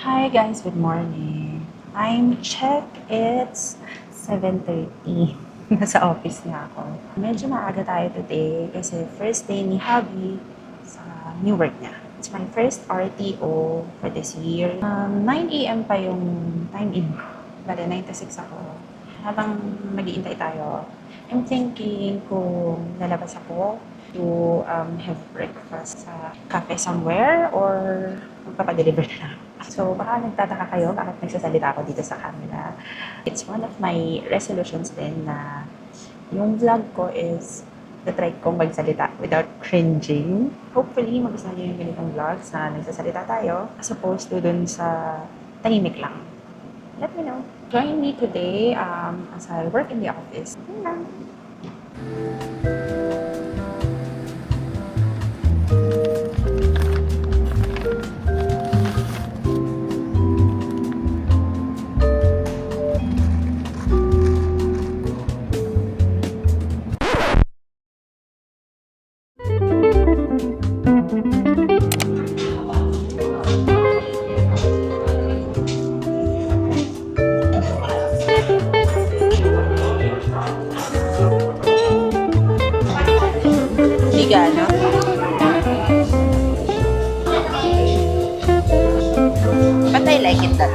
Hi guys, good morning. Time check, it's 7:30. Nasa office na ako. Medyo maaga tayo today kasi first day ni Hubby sa new work niya. It's my first RTO for this year. 9 a.m. pa yung time in. Bale, 9 to 6 ako. Habang mag-iintay tayo, I'm thinking kung lalabas ako to have breakfast sa cafe somewhere or magpapadeliver na lang. So, baka nagtataka kayo bakit nagsasalita ako dito sa camera. It's one of my resolutions din na yung vlog ko is na-try kong magsalita without cringing. Hopefully, magustuhan niyo yung ganitong vlogs na nagsasalita tayo as opposed to dun sa tahimik lang. Let me know. Join me today as I work in the office. Yun lang. Hindi gano. But I like it that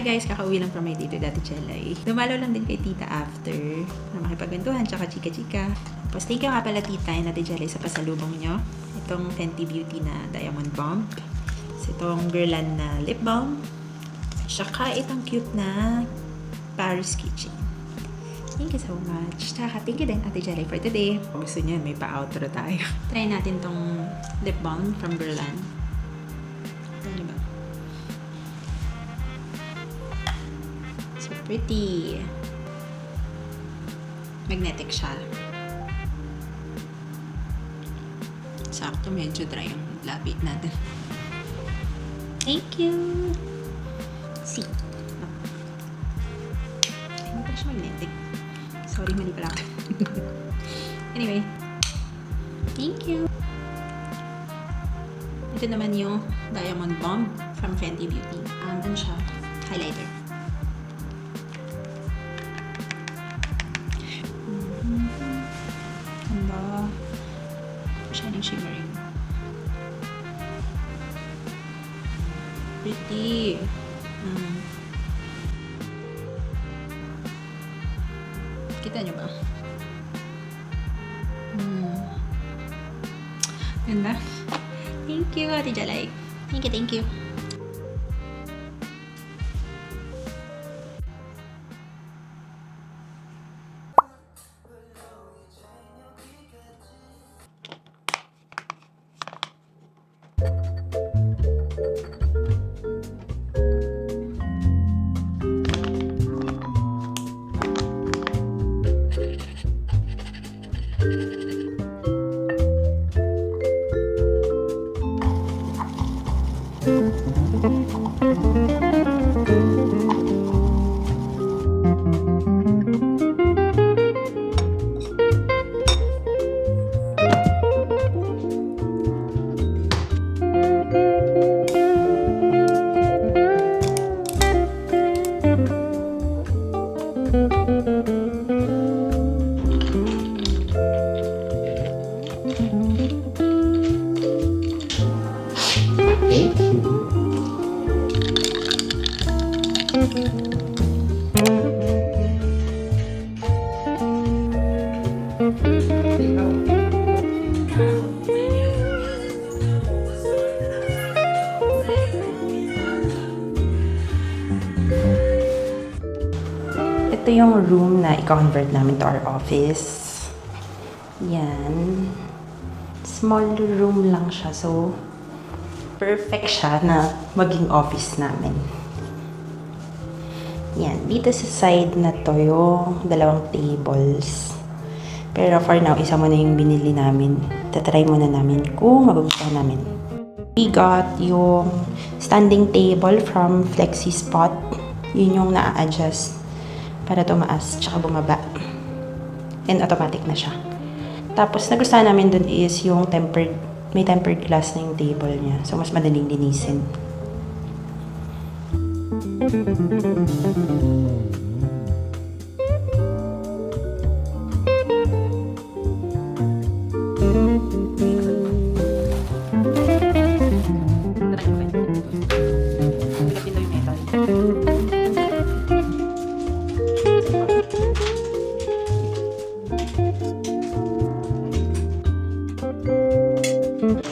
guys, kakauwi lang from my date with Ate Chelay. Dumalo lang din kay Tita after na makipagkwentuhan tsaka chika-chika. Tapos thank you nga pala Tita and Ate Chelay sa pasalubong nyo. Itong Fenty Beauty na Diamond Bomb. Itong Guerlain na lip balm. Tsaka itong cute na Paris Kitchen. Thank you so much. Tsaka thank you din Ate Chelay for today. Kung gusto nyo, may pa-outro tayo. Try natin tong lip balm from Guerlain. Ano ba? So pretty. Magnetic siya. Sakto, medyo dry yung labi natin. Thank you! See? Hindi pa siya magnetic. Sorry, mali pala ako. Anyway. Thank you! Ito naman yung Diamond Bomb from Fenty Beauty. Ano siya? Highlighter. Ganda. Shining, shimmering. Pretty. Kita nyo ba? Ganda. Thank you, Ate Jalay. Thank you, thank you. Ito yung room na i-convert namin to our office. Yan. Small room lang siya. So, perfect siya na maging office namin. Yan. Dito sa side na to yung dalawang tables. Pero for now, isa muna yung binili namin. Tatry muna namin kung magugustuhan namin. We got yung standing table from Flexi Spot. Yun yung na-adjust para tumaas tsaka bumaba. And automatic na siya. Tapos nagustuhan namin dun is yung may tempered glass na yung table niya. So mas madaling linisin.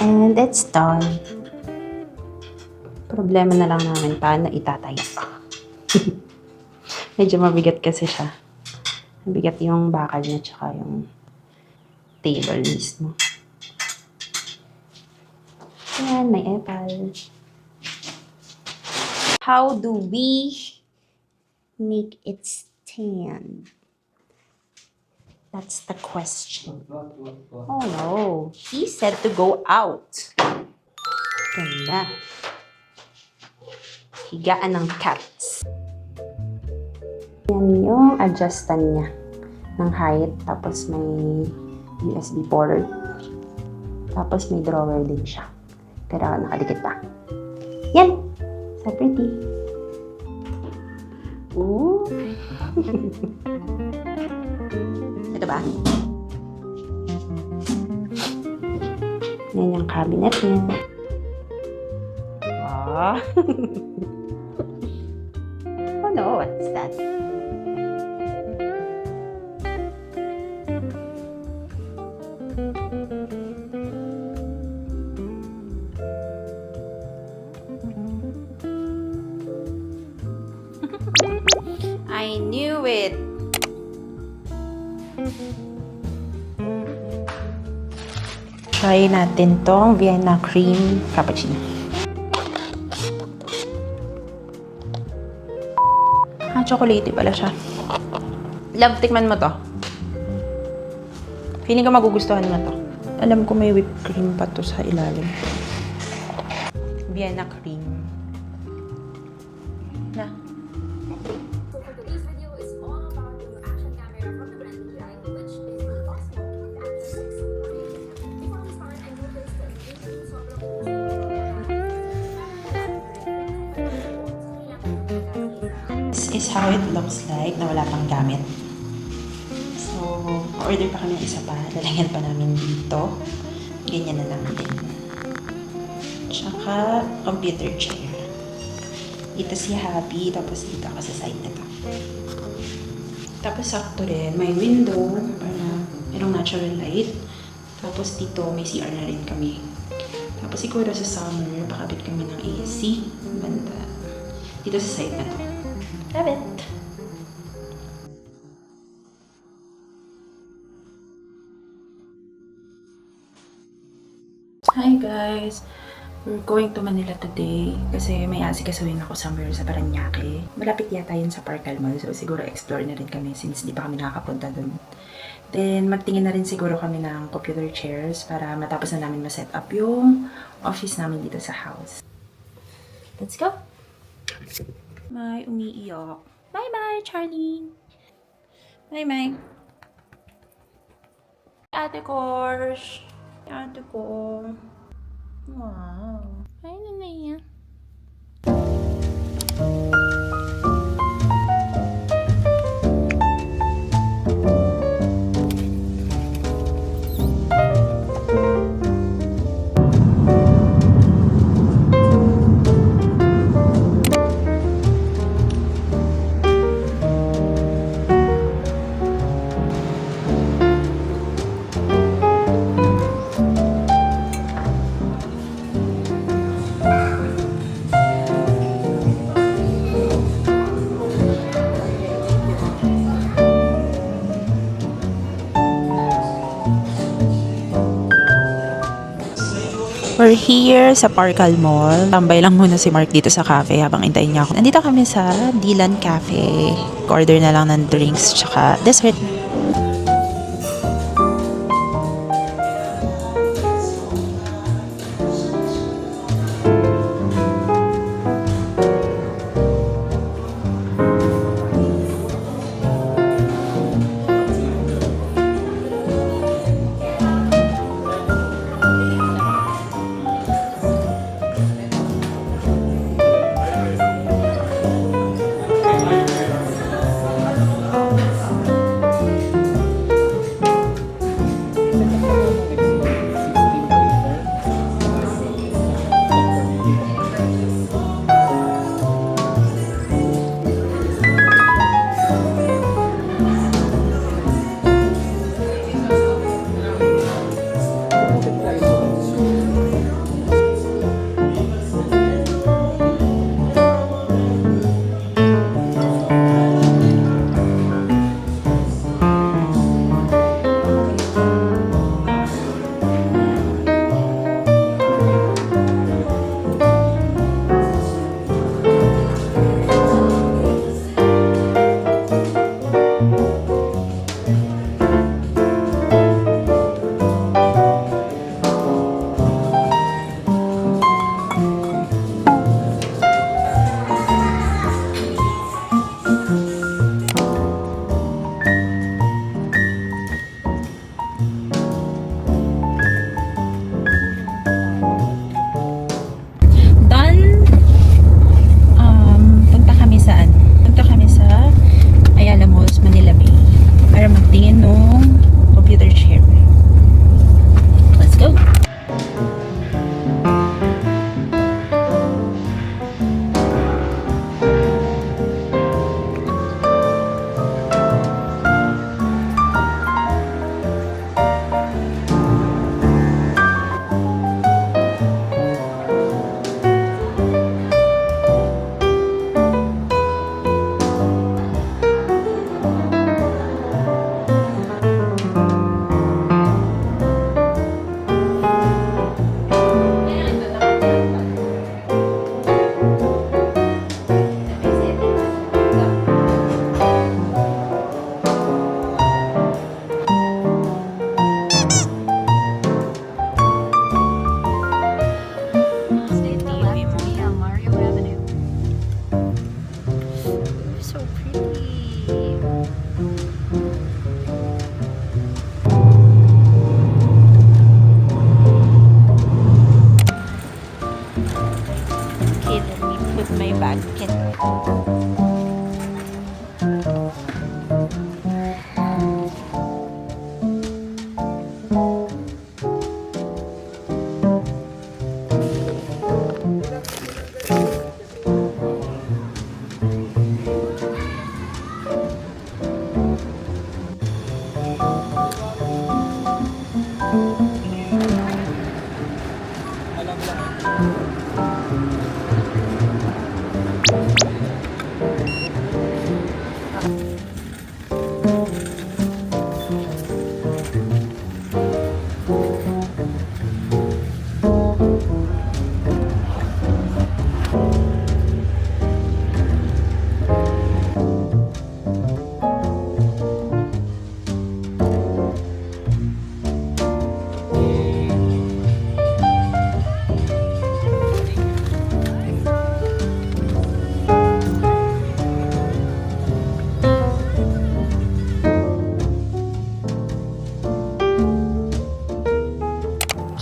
And it's done. Problema na lang namin paano itatayo. Medyo mabigat kasi siya. Mabigat yung bakal niya tsaka yung table mismo. Ayan, may epal. How do we make it stand? That's the question. Oh no, he said to go out. Ganda. Higaan ng cats. Yan yung adjustan niya ng height. Tapos may USB port. Tapos may drawer din siya. Pero nakadikit pa. Yan! So pretty. Ooh! Ito ba? Yan yung cabinet niya. Wow! that. I knew it! Try natin tong Vienna Cream Frappuccino. Chocolatey pala siya. Love, tikman mo to. Feeling ko magugustuhan mo to. Alam ko may whipped cream pa to sa ilalim. Vienna Cream. Na. So for today's video is all about the action camera from the brand DJI, which is the Osmo Action 6. Before we start, I noticed that really This is how it looks like na wala pang gamit. So, order pa kami ng isa pa. Lalagyan pa namin dito. Ganyan na lang din. Tsaka, computer chair. Dito si Happy, tapos dito ako sa side na to. Tapos sakto rin, may window para merong natural light. Tapos dito may CR na rin kami. Tapos siguro sa summer, pakabit kami ng AC. Banda. Dito sa side na to. Love it! Hi guys! We're going to Manila today kasi may asikasuhin ako somewhere sa Parañaque. Malapit yata yun sa Parcal Mall, so siguro explore na rin kami since di pa kami nakakapunta dun. Then magtingin na rin siguro kami ng computer chairs para matapos na namin ma-set up yung office namin dito sa house. Let's go! May umiiyak. Bye-bye, Charlie! Bye-bye! Ate Kors! Ate ko! Wow. Ay, nanay. We're here sa Parcal Mall. Tambay lang muna si Mark dito sa cafe habang hintayin niya ako. Nandito kami sa Dylan Cafe. Order na lang ng drinks tsaka dessert.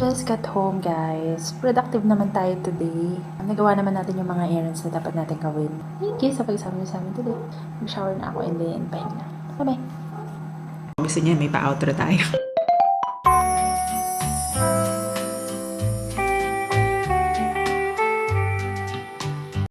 Just got home, guys. Productive naman tayo today. Nagawa naman natin yung mga errands na dapat natin gawin. Thank you sa pagsama niyo sa amin today. Mag-shower na ako and then pahinga. Bye-bye. Gusto niya, may pa-outro tayo.